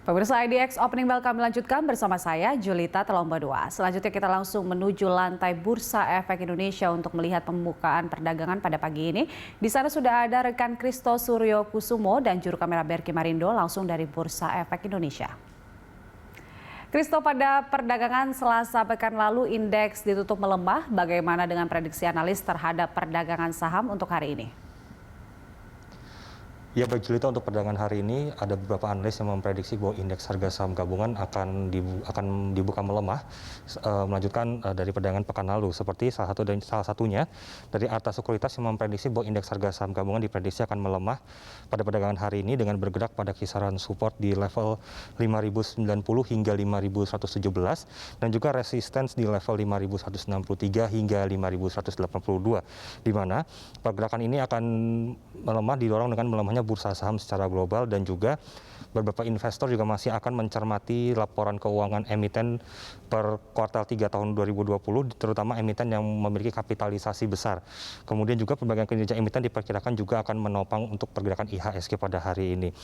Pemirsa IDX Opening Bell kami lanjutkan bersama saya Julita Telomba 2. Selanjutnya kita langsung menuju lantai Bursa Efek Indonesia untuk melihat pembukaan perdagangan pada pagi ini. Di sana sudah ada rekan Kristo Suryo Kusumo dan juru kamera Berki Marindo langsung dari Bursa Efek Indonesia. Kristo, pada perdagangan Selasa pekan lalu indeks ditutup melemah. Bagaimana dengan prediksi analis terhadap perdagangan saham untuk hari ini? Ya, baik Julita, untuk perdagangan hari ini ada beberapa analis yang memprediksi bahwa indeks harga saham gabungan akan dibuka melemah melanjutkan dari perdagangan pekan lalu. Seperti salah satunya dari Arta Sekuritas yang memprediksi bahwa indeks harga saham gabungan diprediksi akan melemah pada perdagangan hari ini dengan bergerak pada kisaran support di level 5.090 hingga 5.117 dan juga resistance di level 5.163 hingga 5.182, di mana pergerakan ini akan melemah didorong dengan melemahnya bursa saham secara global, dan juga beberapa investor juga masih akan mencermati laporan keuangan emiten per kuartal 3 tahun 2020, terutama emiten yang memiliki kapitalisasi besar. Kemudian juga berbagai kinerja emiten diperkirakan juga akan menopang untuk pergerakan IHSG pada hari ini.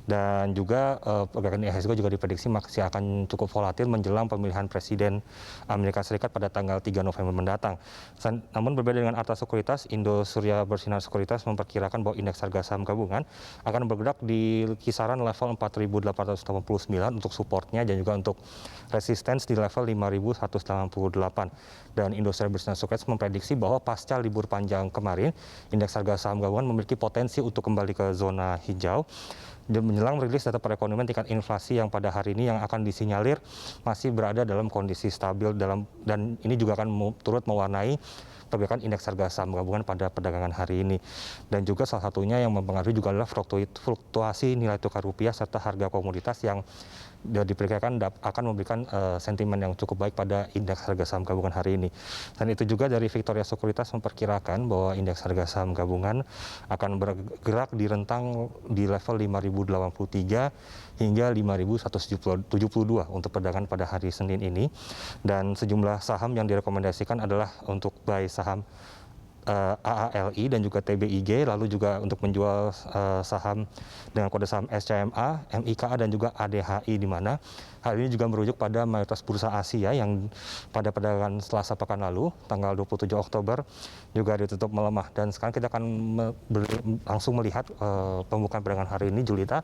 Dan juga pergerakan IHSG juga diprediksi masih akan cukup volatil menjelang pemilihan Presiden Amerika Serikat pada tanggal 3 November mendatang. Namun berbeda dengan Arta Sekuritas, Indo Surya Bersinar Sekuritas memperkirakan bahwa indeks harga saham gabungan akan bergerak di kisaran level 4.889 untuk supportnya dan juga untuk resistance di level 5.188. Dan Indo Surya Bersinar Sekuritas memprediksi bahwa pasca libur panjang kemarin, indeks harga saham gabungan memiliki potensi untuk kembali ke zona hijau dan menjelang merilis data perekonomian tingkat inflasi yang pada hari ini yang akan disinyalir masih berada dalam kondisi stabil dan ini juga akan turut mewarnai pergerakan indeks harga saham gabungan pada perdagangan hari ini. Dan juga salah satunya yang mempengaruhi juga adalah fluktuasi nilai tukar rupiah serta harga komoditas yang diperkirakan akan memberikan sentimen yang cukup baik pada indeks harga saham gabungan hari ini. Dan itu juga dari Victoria Sekuritas memperkirakan bahwa indeks harga saham gabungan akan bergerak di rentang di level 5.083 hingga 5.172 untuk perdagangan pada hari Senin ini. Dan sejumlah saham yang direkomendasikan adalah untuk buy saham AALI dan juga TBIG, lalu juga untuk menjual saham dengan kode saham SCMA, MIKA dan juga ADHI, di mana hal ini juga merujuk pada mayoritas bursa Asia yang pada perdagangan Selasa pekan lalu tanggal 27 Oktober juga ditutup melemah. Dan sekarang kita akan langsung melihat pembukaan perdagangan hari ini, Julita,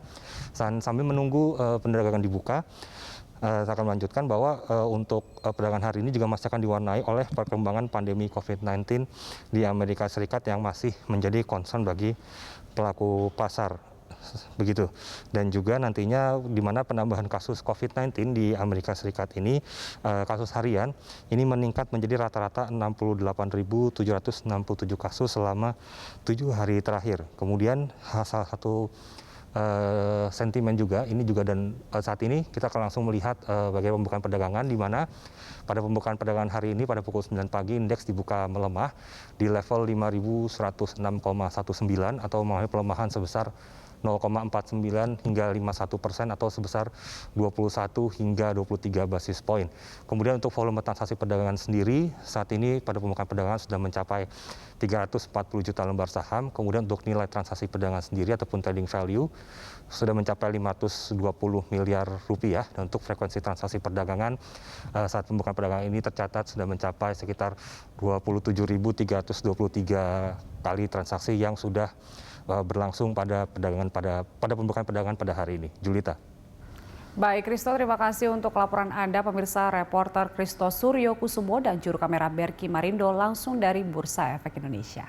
sambil menunggu perdagangan dibuka. Saya akan melanjutkan bahwa untuk perdagangan hari ini juga masih akan diwarnai oleh perkembangan pandemi COVID-19 di Amerika Serikat yang masih menjadi concern bagi pelaku pasar. Begitu. Dan juga nantinya di mana penambahan kasus COVID-19 di Amerika Serikat ini, kasus harian ini meningkat menjadi rata-rata 68.767 kasus selama 7 hari terakhir. Kemudian salah satu sentimen juga ini juga, dan saat ini kita akan langsung melihat bagaimana pembukaan perdagangan, di mana pada pembukaan perdagangan hari ini pada pukul 9 pagi indeks dibuka melemah di level 5.106,19 atau mengalami pelemahan sebesar 0,49 hingga 51% atau sebesar 21 hingga 23 basis poin. Kemudian untuk volume transaksi perdagangan sendiri saat ini pada pembukaan perdagangan sudah mencapai 340 juta lembar saham. Kemudian untuk nilai transaksi perdagangan sendiri ataupun trading value sudah mencapai 520 miliar rupiah. Dan untuk frekuensi transaksi perdagangan saat pembukaan perdagangan ini tercatat sudah mencapai sekitar 27.323 kali transaksi yang sudah berlangsung pada pembukaan perdagangan pada hari ini. Julita. Baik, Kristo, terima kasih untuk laporan Anda. Pemirsa, reporter Kristo Suryo Kusumo dan juru kamera Berki Marindo langsung dari Bursa Efek Indonesia.